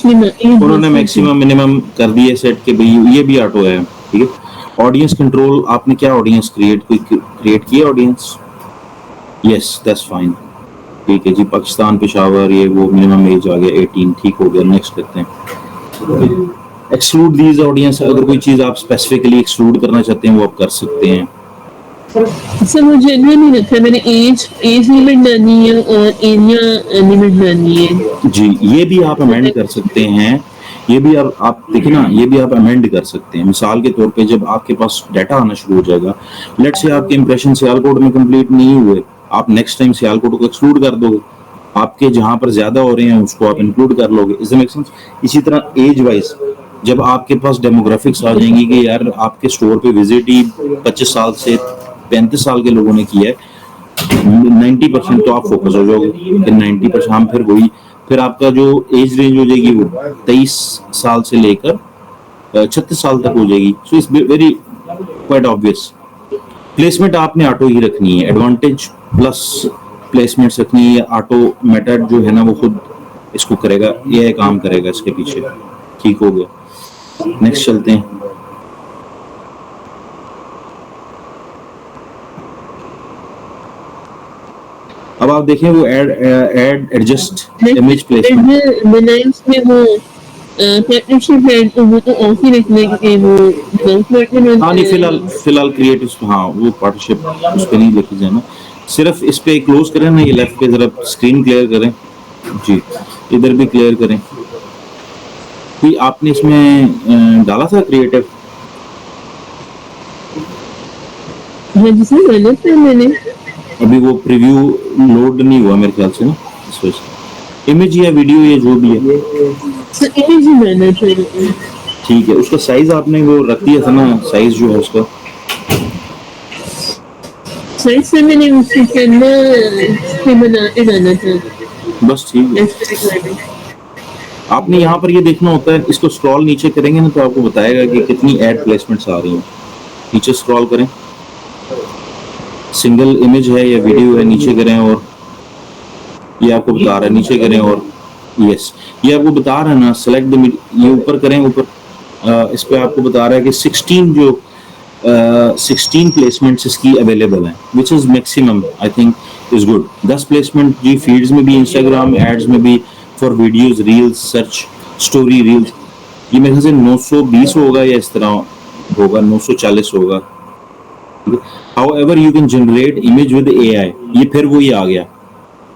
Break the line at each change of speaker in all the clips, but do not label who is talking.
उन्होंने maximum minimum कर दिए सेट के भाई ये भी ऑटो है, ठीक है। ऑडियंस कंट्रोल, आपने क्या ऑडियंस क्रिएट किया ऑडियंस? यस दैट्स फाइन, ठीक है जी। पाकिस्तान पेशावर ये वो मिनिमम एज आ गया 18, ठीक हो गया। नेक्स्ट करते हैं। एक्सक्लूड दीज ऑडियंस, अगर कोई चीज आप स्पेसिफिकली एक्सक्लूड करना चाहते हैं वो आप कर सकते हैं।
सर मुझे नहीं लगता, मैंने एज लिमिट डालनी है और एरिया लिमिट डालनी है
जी, ये भी आप अमेंड कर सकते हैं। ये भी आप देखिए ना, ये भी आप अमेंड कर सकते हैं। मिसाल के तौर पे जब आपके पास डाटा आना शुरू हो जाएगा, लेट्स से आपके इंप्रेशन सियालकोट में कंप्लीट नहीं हुए, आप नेक्स्ट टाइम सियालकोट को एक्सक्लूड कर दोगे। आपके जहां पर ज्यादा हो रहे हैं उसको आप इंक्लूड कर लोगे। Is make sense? इसी तरह एज वाइज जब आपके पास डेमोग्राफिक्स आ जाएंगी कि यार आपके स्टोर पे विजिट ही 25 साल से 35 साल के लोगों ने किया है, 90%, तो आप फोकस हो जाओगे कि 90%। हम फिर आपका जो एज रेंज हो जाएगी वो 23 साल से लेकर 36 साल तक हो जाएगी। So it's very quite obvious. Placement आपने ऑटो ही रखनी है, एडवांटेज प्लस प्लेसमेंट्स रखनी है। ऑटो मेथड जो है ना वो खुद इसको करेगा, ये काम करेगा इसके पीछे, ठीक हो गया। नेक्स्ट चलते हैं। अब आप देखें वो ऐड एडजस्ट इमेज प्लेसमेंट
में वो पार्टनरशिप है तो वो तो ऑफ ही रखने के वो
हाँ नहीं, फिलहाल क्रिएटिव, हाँ वो पार्टनरशिप उस पर नहीं लिखी जाए ना। सिर्फ इस पे क्लोज करें ना, ये लेफ्ट पे जरा स्क्रीन क्लियर करें जी, इधर भी क्लियर करें। कोई आपने इसमें डाला था क्रिएटिव?
हाँ जी सर, मैंने
अभी वो प्रीव्यू लोड नहीं हुआ मेरे ख्याल से ना, इस वजह से। इमेज या वीडियो या जो भी है,
इमेज ही मैंने,
ठीक है। उसका साइज आपने वो रख दिया था ना, साइज जो है उसका
साइज से मैंने उससे करना बना के डाला था,
बस ठीक है। आपने यहाँ पर ये देखना होता है, इसको स्क्रॉल नीचे करेंगे ना तो आपको बताएगा कि कितनी एड प्लेसमेंट्स आ रही हैं। नीचे स्क्रॉल करें, सिंगल इमेज है या वीडियो है, नीचे करें और ये आपको बता रहा है, नीचे करें और यस ये आपको बता रहा है ना, सेलेक्ट द, ये ऊपर करें, ऊपर इस पे आपको बता रहा है कि 16 प्लेसमेंट्स इसकी अवेलेबल हैं, which is maximum I think is good. 10 placement जी फीड्स में भी, इंस्टाग्राम एड्स में भी, for videos, reels, search, story, reels. ये मेरे ख्याल से 920 होगा या इस तरह होगा, 940 होगा। However, you can generate image with AI. ये फिर वही आ गया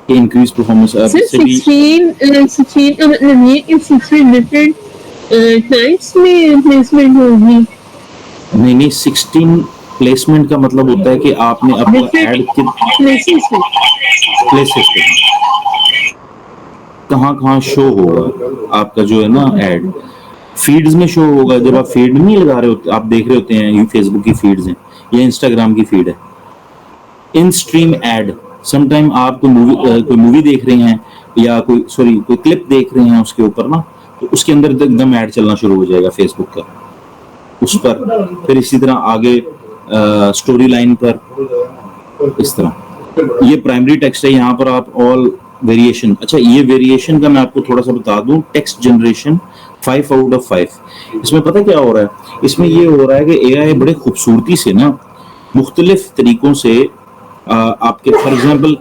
कि increase performance।
सर 16 का मतलब ये कि 16 डिफरेंट टाइप्स में प्लेसमेंट होगी?
नहीं 16 प्लेसमेंट का मतलब होता है कि आपने अपना ऐड प्लेसेस पे कहाँ शो होगा आपका जो है ना ऐड। फीड्स में शो होगा, जब आप फीड नहीं लगा रहे होते, आप देख रहे होते हैं ये फेसबुक की फीड्स हैं या इंस्टाग्राम की फीड है। इन स्ट्रीम ऐड, समटाइम आप कोई मूवी देख रहे हैं या कोई क्लिप देख रहे हैं उसके ऊपर ना, तो उसके अंदर एकदम ऐड चलना शुरू हो जाएगा फेसबुक का उस पर। फिर इसी तरह आगे स्टोरी लाइन पर इस तरह। ये प्राइमरी टेक्स्ट है, यहाँ पर आप ऑल वेरिएशन। अच्छा, ये वेरिएशन का मैं आपको थोड़ा सा बता दूं, टेक्स्ट जनरेशन 5 आउट ऑफ 5। इसमें पता क्या हो रहा है, इसमें ये हो रहा है कि एआई बड़े खूबसूरती से ना मुख्तलिफ तरीकों से आपके, फॉर एग्जांपल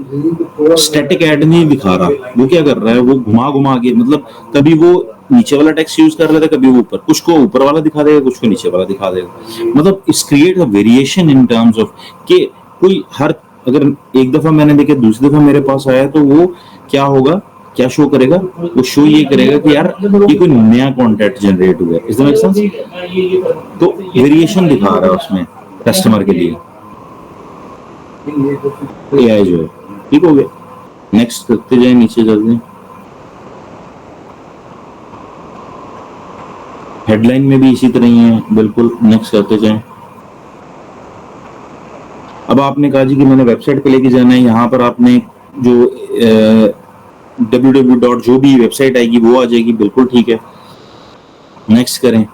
स्टैटिक ऐड नहीं दिखा रहा, वो क्या कर रहा है, वो घुमा के, मतलब कभी वो नीचे वाला टेक्स्ट यूज कर रहा था, कभी वो ऊपर, कुछ को ऊपर वाला दिखा देगा, कुछ को नीचे वाला दिखा देगा। मतलब it's create a variation in terms of कि कोई हर, अगर एक दफा मैंने देखा दूसरी दफा मेरे पास आया तो वो क्या होगा, क्या शो करेगा, वो शो ये करेगा कि यार ये कोई नया कंटेंट जनरेट हुआ है। Is that make sense? तो वेरिएशन दिखा रहा है उसमें कस्टमर के लिए एआई जो है। ठीक हो गया, नेक्स्ट करते जाए, नीचे चलते हैं। हेडलाइन में भी इसी तरह ही है, बिल्कुल। नेक्स्ट करते जाए। अब आपने कहा जी कि मैंने वेबसाइट पे लेके जाना है, यहाँ पर आपने जो www. जो भी वेबसाइट आएगी वो आ जाएगी, बिल्कुल ठीक है। नेक्स्ट करें।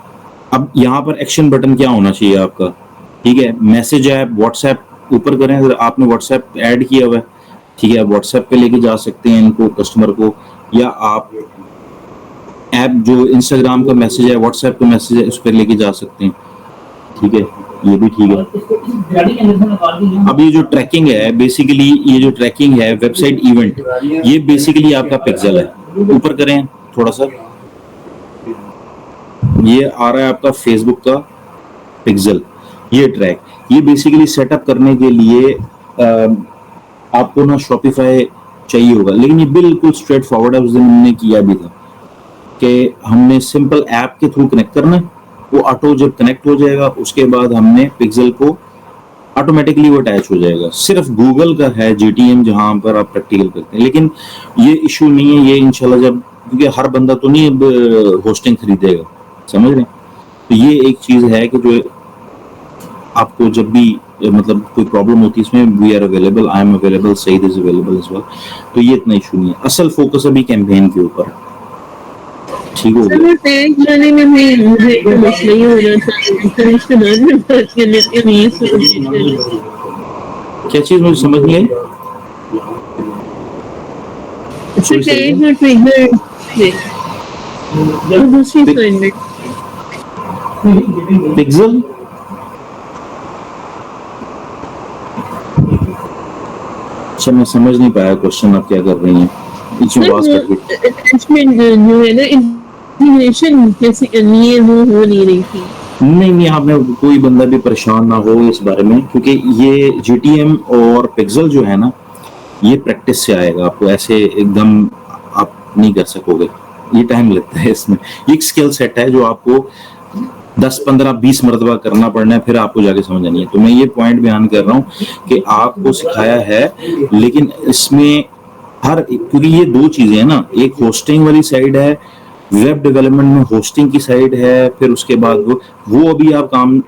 अब यहाँ पर एक्शन बटन क्या होना चाहिए आपका, ठीक है। मैसेज ऐप, व्हाट्सएप ऊपर करें, अगर आपने व्हाट्सएप ऐड किया हुआ है, ठीक है, व्हाट्सएप पे लेके जा सकते हैं इनको, कस्टमर को, या आप ऐप जो इंस्टाग्राम का मैसेज है, व्हाट्सएप का मैसेज है, उस पर लेके जा सकते हैं। ठीक है, ये भी ठीक है। अब ये जो ट्रैकिंग है बेसिकली, ये जो ट्रैकिंग है वेबसाइट इवेंट, ये बेसिकली आपका पिक्सल है। ऊपर करें थोड़ा सा, ये आ रहा है आपका फेसबुक का पिक्सल, ये ट्रैक। ये बेसिकली सेटअप करने के लिए आपको ना शॉपिफाई चाहिए होगा, लेकिन ये बिल्कुल स्ट्रेट फॉरवर्ड है। उस दिन हमने किया भी था कि हमने सिंपल ऐप के थ्रू कनेक्ट करना है, वो ऑटो जब कनेक्ट हो जाएगा उसके बाद हमने पिक्सल को ऑटोमेटिकली वो अटैच हो जाएगा। सिर्फ गूगल का है जीटीएम जहां पर आप प्रैक्टिकल करते हैं, लेकिन ये इशू नहीं है। ये इंशाल्लाह जब, क्योंकि हर बंदा तो नहीं अब होस्टिंग खरीदेगा, समझ रहे हैं। तो ये एक चीज है कि जो आपको जब भी मतलब कोई प्रॉब्लम होती है इसमें, we are available, I am available, Saeed is available as well. तो ये इतना इशू नहीं है। असल फोकस अभी कैंपेन के ऊपर है। ठीक हो गया।
टैग लाने में भी मुझे कोई मसला ही हो रहा था, तो रिश्तेदार में बात करने के लिए सोच
क्या चीज मुझे समझ नहीं आई?
टैग में ट्रिगर है दूसरी साइड में
पिक्सल अच्छा, मैं समझ नहीं पाया क्वेश्चन आप क्या कर रही हैं।
अटैचमेंट जो है ना, इंटीग्रेशन कैसे करनी है वो हो नहीं रही थी।
नहीं, आपने कोई बंदा भी परेशान ना हो इस बारे में, क्योंकि ये जीटीएम और पिक्सल जो है ना, ये प्रैक्टिस से आएगा। आपको ऐसे एकदम आप नहीं कर सकोगे, ये टाइम लगता है इसमें। ये एक स्किल सेट है जो आपको 10, 15, 20 मरतबा करना पड़ना है, फिर आपको जाके समझ आनी है। तो मैं ये पॉइंट बयान कर रहा हूँ कि आपको सिखाया है, लेकिन इसमें क्योंकि ये दो चीजें हैं ना, एक होस्टिंग वाली साइड है, वेब डेवलपमेंट में होस्टिंग की साइड है, फिर उसके बाद वो अभी आप काम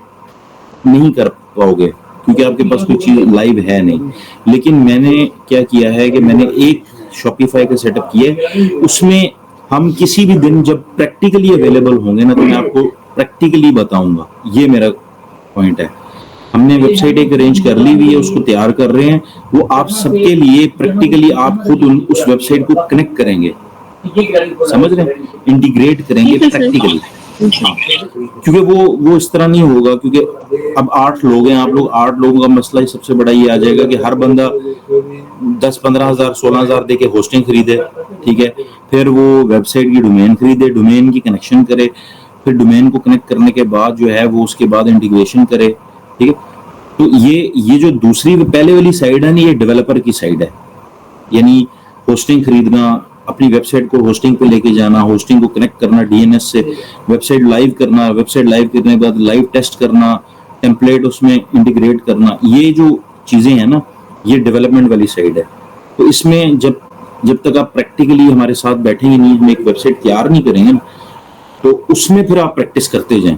नहीं कर पाओगे क्योंकि आपके पास कोई चीज लाइव है नहीं। लेकिन मैंने क्या किया है कि मैंने एक शॉपिफाई का सेटअप किया है, उसमें हम किसी भी दिन जब प्रैक्टिकली अवेलेबल होंगे ना, तो मैं आपको प्रैक्टिकली बताऊंगा। ये मेरा पॉइंट है। हमने वेबसाइट एक अरेंज कर ली हुई है, उसको तैयार कर रहे हैं, वो आप सबके लिए प्रैक्टिकली आप खुद उस वेबसाइट को कनेक्ट करेंगे, समझ रहे हैं, इंटीग्रेट करेंगे प्रैक्टिकली। क्योंकि वो इस तरह नहीं होगा, क्योंकि अब 8 लोग हैं, आप लोग 8 लोगों का मसला ही सबसे बड़ा ये आ जाएगा कि हर बंदा 10, 15 हजार, 16 हजार दे के होस्टिंग खरीदे, ठीक है, फिर वो वेबसाइट की डोमेन खरीदे, डोमेन की कनेक्शन करे, फिर डोमेन को कनेक्ट करने के बाद जो है वो उसके बाद इंटीग्रेशन करे, ठीक है। तो ये जो दूसरी पहले वाली साइड है ना, ये डेवलपर की साइड है, यानी होस्टिंग खरीदना, अपनी वेबसाइट को होस्टिंग पे लेके जाना, होस्टिंग को कनेक्ट करना डीएनएस से, वेबसाइट लाइव करना, वेबसाइट लाइव करने के बाद लाइव टेस्ट करना, टेम्पलेट उसमें इंटीग्रेट करना, ये जो चीजें हैं ना, ये डेवलपमेंट वाली साइड है। तो इसमें जब तक आप प्रैक्टिकली हमारे साथ बैठेंगे नहीं, हम एक वेबसाइट तैयार नहीं करेंगे ना, तो उसमें फिर आप प्रैक्टिस करते जाएं।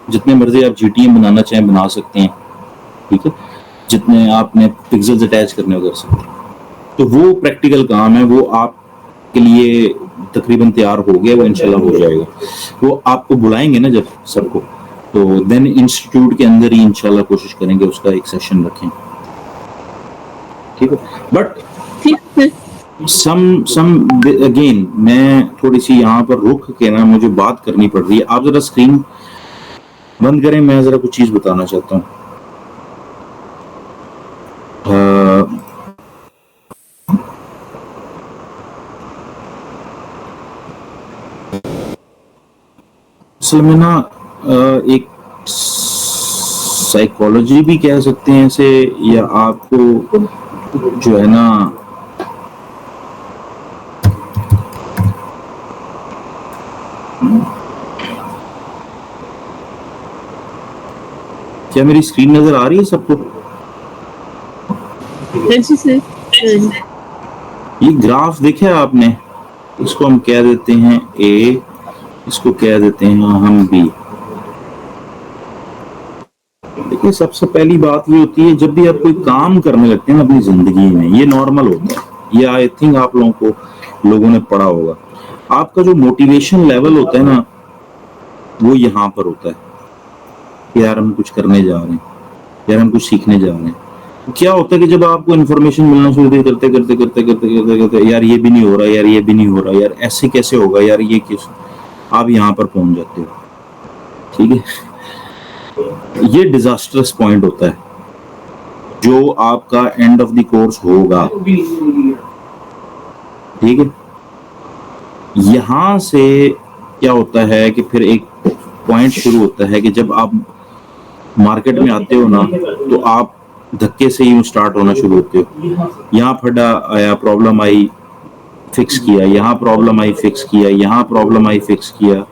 जितने मर्जी आप जीटीएम बनाना चाहें बना सकते हैं, ठीक है, जितने आपने पिक्सेल्स अटैच करने कर सकते हैं। तो वो प्रैक्टिकल काम है, वो आप के लिए तकरीबन तैयार हो गया, वो इंशाल्लाह हो जाएगा। वो आपको बुलाएंगे ना जब सबको, तो देन इंस्टीट्यूट के अंदर ही इंशाल्लाह कोशिश करेंगे उसका एक सेशन रखें, ठीक है। बट सम अगेन मैं थोड़ी सी यहाँ पर रुक के ना, मुझे बात करनी पड़ रही है। आप जरा स्क्रीन बंद करें, मैं जरा कुछ चीज बताना चाहता हूँ। असल में ना एक साइकोलॉजी भी कह सकते हैं इसे, या आपको जो है ना क्या मेरी स्क्रीन नजर आ रही है सबको? ये ग्राफ देखा आपने, इसको हम कह देते हैं ए, इसको कह देते हैं हम बी। देखिए सबसे पहली बात ये होती है, जब भी आप कोई काम करने लगते हैं ना अपनी जिंदगी में, ये नॉर्मल होता है, ये आई थिंक आप लोगों ने पढ़ा होगा। आपका जो मोटिवेशन लेवल होता है ना, वो यहाँ पर होता है, यार हम कुछ करने जा रहे हैं, यार हम कुछ सीखने जा रहे हैं। क्या होता है कि जब आपको इन्फॉर्मेशन मिलना शुरू करते करते करते करते करते करते यार ये भी नहीं हो रहा, यार ये भी नहीं हो रहा, यार ऐसे कैसे होगा, यार ये किस, आप यहाँ पर पहुंच जाते हो। ठीक है, ये डिजास्टरस पॉइंट होता है जो आपका एंड ऑफ द कोर्स होगा। ठीक है, यहां से क्या होता है कि फिर एक पॉइंट शुरू होता है कि जब आप मार्केट में आते हो ना, तो आप धक्के से ही स्टार्ट होना शुरू होते हो। यहाँ फटा आया, प्रॉब्लम आई, फिक्स किया, यहाँ प्रॉब्लम आई, फिक्स किया, यहाँ प्रॉब्लम आई, फिक्स किया,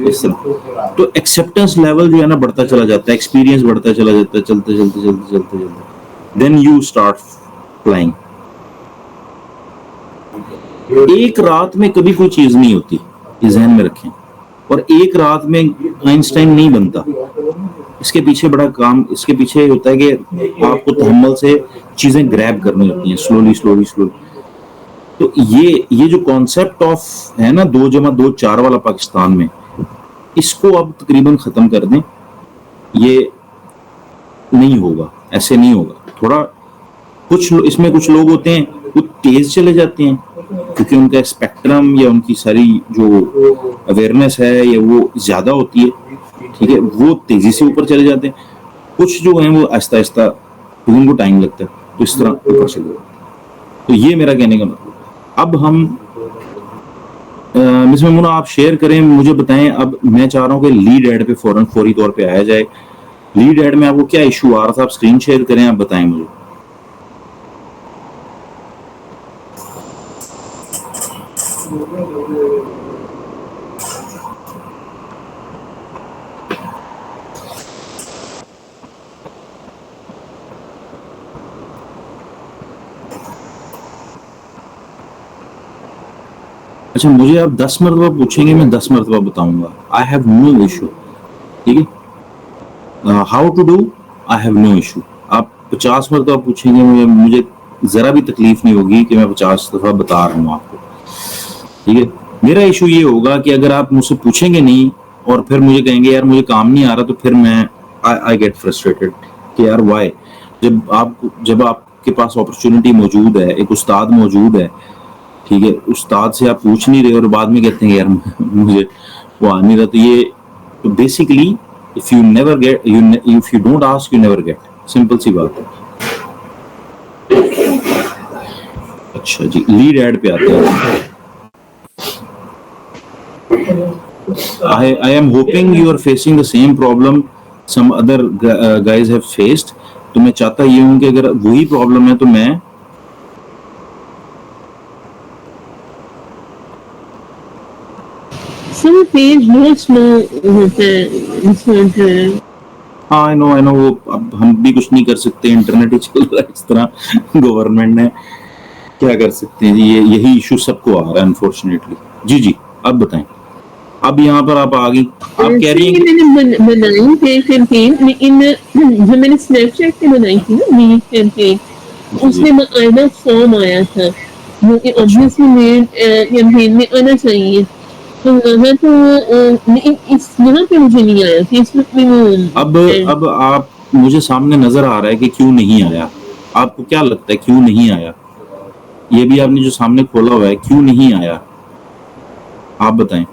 इस तरह। तो एक्सेप्टेंस लेवल जो है ना बढ़ता चला जाता है, एक्सपीरियंस बढ़ता चला जाता है, चलते चलते चलते चलते चलते, देन यू स्टार्ट फ्लाइंग। एक रात में कभी कोई चीज नहीं होती, ये ध्यान में रखें। और एक रात में आइंस्टाइन नहीं बनता। इसके पीछे बड़ा काम, इसके पीछे होता है कि आपको तहम्मुल से चीजें ग्रैब करनी होती हैं, स्लोली स्लोली स्लोली। तो ये जो कॉन्सेप्ट ऑफ है ना 2+2 4 वाला पाकिस्तान में, इसको अब तकरीबन खत्म कर दें। ये नहीं होगा, ऐसे नहीं होगा। थोड़ा इसमें कुछ लोग होते हैं वो तेज चले जाते हैं क्योंकि उनका स्पेक्ट्रम या उनकी सारी जो अवेयरनेस है या वो ज्यादा होती है। ठीक है, वो तेजी से ऊपर चले जाते हैं। कुछ जो हैं वो आहिस्ता आहिस्ता, उनको टाइम लगता है, तो इस तरह ऊपर चले जाते हैं। तो ये मेरा कहने का मतलब। अब हम मिस मेमुना आप शेयर करें, मुझे बताएं। अब मैं चाह रहा हूँ कि लीड एड पे फौरी तौर पे आया जाए। लीड एड में आपको क्या इशू आ रहा था, आप स्क्रीन शेयर करें, आप बताएं मुझे। अच्छा, मुझे आप 10 मरतबा पूछेंगे, मैं 10 मरतबा बताऊंगा। I have no issue. ठीक है, how to do, I have no issue. आप 50 मरतबा पूछेंगे, मुझे जरा भी तकलीफ नहीं होगी कि मैं 50 दफा बता रहा हूँ आपको। ठीक है, मेरा इशू ये होगा कि अगर आप मुझसे पूछेंगे नहीं और फिर मुझे कहेंगे यार मुझे काम नहीं आ रहा, तो फिर मैं आई गेट फ्रस्ट्रेटेड कि यार वाई। जब आपके पास अपॉर्चुनिटी मौजूद है, एक उस्ताद मौजूद है, ठीक है, उस्ताद से आप पूछ नहीं रहे और बाद में कहते हैं यार मुझे वो आ नहीं रहा। तो ये basically if you never get, if you don't ask you never get, simple सी बात है। अच्छा जी, लीड एड पे आते हैं। I am hoping you are facing the same problem some other guys have faced। तो मैं चाहता ये हूं कि अगर वही प्रॉब्लम है तो मैं
सब पेज बहुत स्लो होता है।
हाँ, आई नो वो अब हम भी कुछ नहीं कर सकते, इंटरनेट ही चल रहा है इस तरह। गवर्नमेंट ने क्या कर सकते हैं, ये यही इशू सबको आ रहा है अनफॉर्चुनेटली। जी जी, अब बताएं। अब यहाँ पर आप आ गई, आप कह रही हैं
मैंने बनाई थे कैंपेन, लेकिन जो मैंने स्नैपचैट पे बनाई थी ना मेरी कैंपेन, उसमें बाकायदा फॉर्म आया था जो कि ऑब्वियसली मेरे कैंपेन में आना चाहिए। तो वहाँ तो लेकिन इस यहाँ पे मुझे नहीं आया, फेसबुक में वो
अब आप मुझे सामने नजर आ रहा है कि क्यों नहीं आया। आपको क्या लगता है क्यों नहीं आया? ये भी आपने जो सामने खोला हुआ है, क्यों नहीं आया आप बताएं।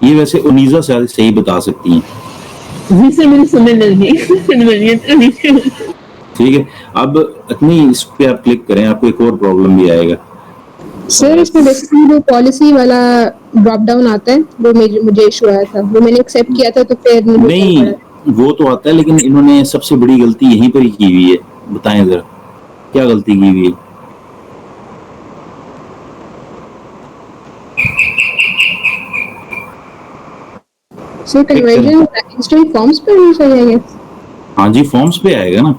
ये वैसे उनीजा शायद सही बता सकती हैं।
जिसे मेरी समझ लग गई।
ठीक है, अब इतनी इस पे आप क्लिक करें, आपको एक और प्रॉब्लम भी आएगा
सर। इसमें बेसिकली वो पॉलिसी वाला ड्रॉप डाउन आता है, वो मुझे इशू आया था, वो मैंने एक्सेप्ट किया था, तो फिर
नहीं वो तो आता है, लेकिन इन्होंने सबसे बड़ी गलती यहीं पर ही की हुई है। बताएं जरा क्या गलती की हुई है?
सर कन्वर्जन इंस्टेंट फॉर्म्स पे होना चाहिए।
हाँ जी, फॉर्म्स पे आएगा ना,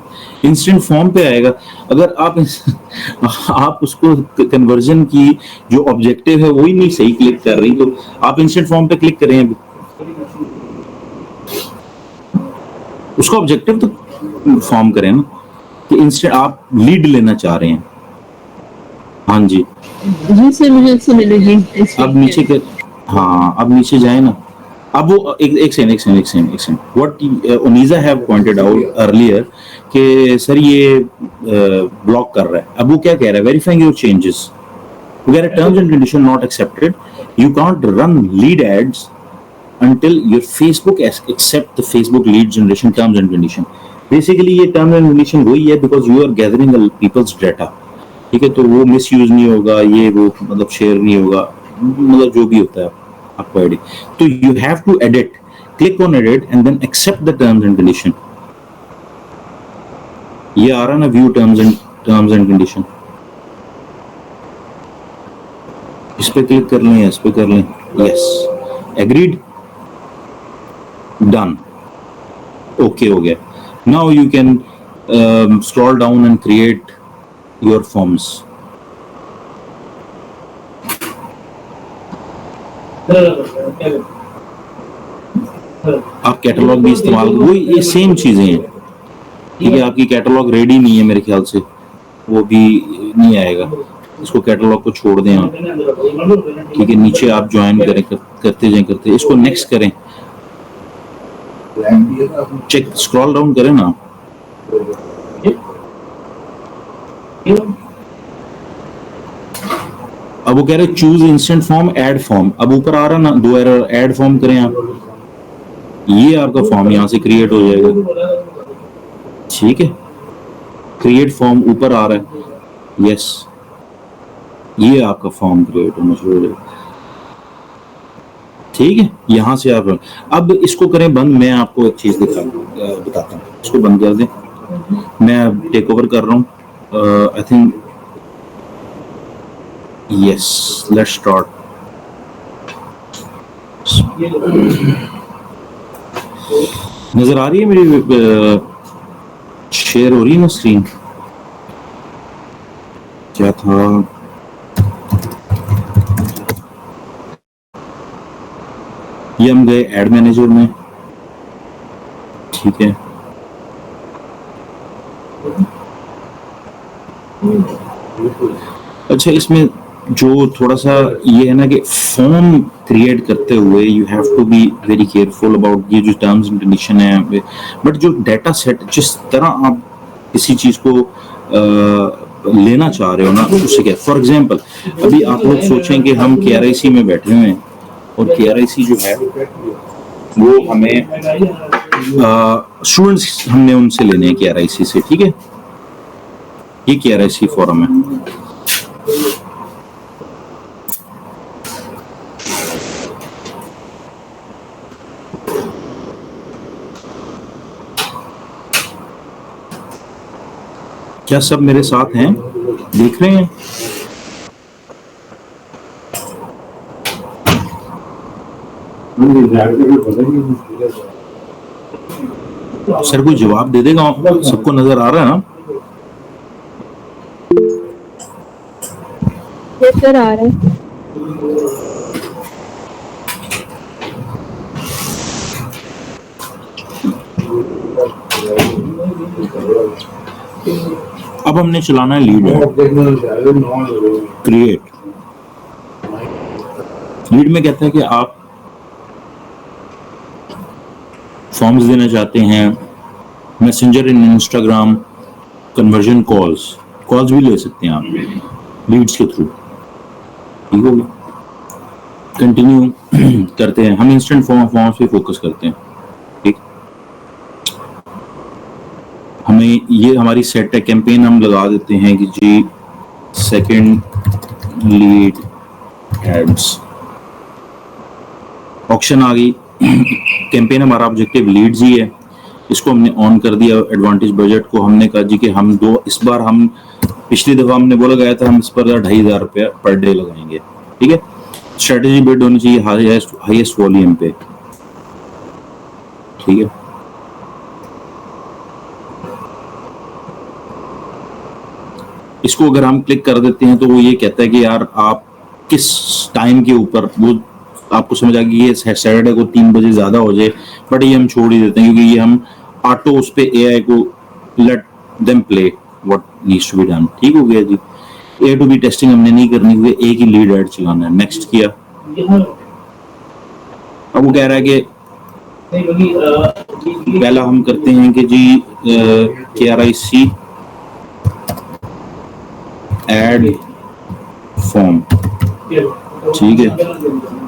इंस्टेंट फॉर्म पे आएगा। अगर आप उसको कन्वर्जन की जो ऑब्जेक्टिव है वही नहीं सही क्लिक कर रही, तो आप इंस्टेंट फॉर्म पे क्लिक करें। अभी उसका ऑब्जेक्टिव तो फॉर्म करें ना कि इंस्टेंट आप लीड लेना चाह रहे हैं। हाँ जी
जी सर, मुझे समझ लगी।
अब नीचे के, हाँ अब नीचे जाए ना। अब वो एक सेकंड व्हाट ओनिजा हैव पॉइंटेड आउट अर्लियर कि सर ये ब्लॉक कर रहा है। अब वो क्या कह रहा है, वेरीफाइंग योर चेंजेस वगैरह, terms and condition not accepted, You can't run lead ads until your Facebook accept the Facebook lead generation terms and condition. Basically ये terms and condition वही है because you are gathering people's data. ठीक है, तो वो misuse नहीं होगा, ये वो मतलब शेयर नहीं होगा, मतलब जो भी होता है आपको आईडी, तो you have to edit, click on edit and then accept the terms and condition. ये आ रहा ना व्यू टर्म्स एंड कंडीशन, इस पे क्लिक कर लें, इस पे कर लें, यस एग्रीड, डन, ओके हो गया. Now you can scroll down and create your forms. आप कैटलॉग भी इस्तेमाल, वो ये सेम चीजें हैं. ठीक है, आपकी कैटलॉग रेडी नहीं है मेरे ख्याल से, वो भी नहीं आएगा. इसको कैटलॉग को छोड़ दें आप. ठीक है, नीचे आप ज्वाइन करें, करते जाएं, इसको नेक्स्ट करें, चेक स्क्रॉल डाउन करें ना. अब वो कह रहे choose instant form, add form. अब ऊपर आ रहा ना 2 एरर, ऐड फॉर्म करें आप, ये आपका फॉर्म यहां से क्रिएट हो जाएगा. ठीक है, क्रिएट फॉर्म ऊपर आ रहा है, यस, ये आपका फॉर्म क्रिएट होना शुरू हो जाएगा. ठीक है, यहां से आप अब इसको करें बंद. मैं आपको एक चीज बताता हूँ, इसको बंद कर दें. मैं टेक ओवर कर रहा हूँ. I think yes, let's start. नजर आ रही है मेरी, शेयर हो रही है ना स्क्रीन? क्या था, ये हम गए एड मैनेजर में. ठीक है, अच्छा, इसमें जो थोड़ा सा ये है ना कि फॉर्म क्रिएट करते हुए you have to be very careful about ये जो टर्म्स एंड कंडीशन है. बट जो डाटा सेट, जिस तरह आप किसी चीज को लेना चाह रहे हो ना, उससे क्या, फॉर एग्जांपल अभी आप लोग सोचें कि हम KRIC में बैठे हुए हैं और KRIC जो है वो हमें स्टूडेंट्स हमने उनसे लेने हैं KRIC से. ठीक है, ये KRIC फॉरम है. क्या सब मेरे साथ हैं, देख रहे हैं? सर कोई जवाब दे देगा, सबको नजर आ रहा है ना?
सर आ रहा है.
अब हमने चलाना है लीड क्रिएट. लीड में कहता है कि आप फॉर्म्स देना चाहते हैं, मैसेंजर इन इंस्टाग्राम, कन्वर्जन कॉल्स भी ले सकते हैं आप लीड्स के थ्रू. ठीक होगी, कंटिन्यू करते हैं. हम इंस्टेंट फॉर्म्स पे फोकस करते हैं. ठीक, हमें ये हमारी सेट है कैंपेन, हम लगा देते हैं कि जी सेकंड लीड एड्स, ऑप्शन आ गई. कैंपेन हमारा ऑब्जेक्टिव लीड्स ही है, इसको हमने ऑन कर दिया. एडवांटेज बजट को हमने कहा जी कि हम इस बार हम पिछली दफा हमने वो लगाया था, हम इस पर 2500 रुपया पर डे लगाएंगे. ठीक है, स्ट्रेटेजी बिल्ड होनी चाहिए हाईएस्ट वॉल्यूम पे. ठीक है, इसको अगर हम क्लिक कर देते हैं तो वो ये कहता है कि यार आप किस टाइम के ऊपर, वो आपको समझ आ गई ये सैटरडे को 3 बजे ज्यादा हो जाए, बट ये हम छोड़ ही देते हैं क्योंकि ये हम ऑटो उस पे AI को let them play what needs to be done. ठीक हो गया जी. A to B टेस्टिंग हमने नहीं करनी, क्योंकि एक ही लीड ऐड चलाना है. नेक्स्ट किया. अब वो कह रहा है कि पहला हम करते हैं कि जी KRIC ऐड फॉर्म. ठीक है।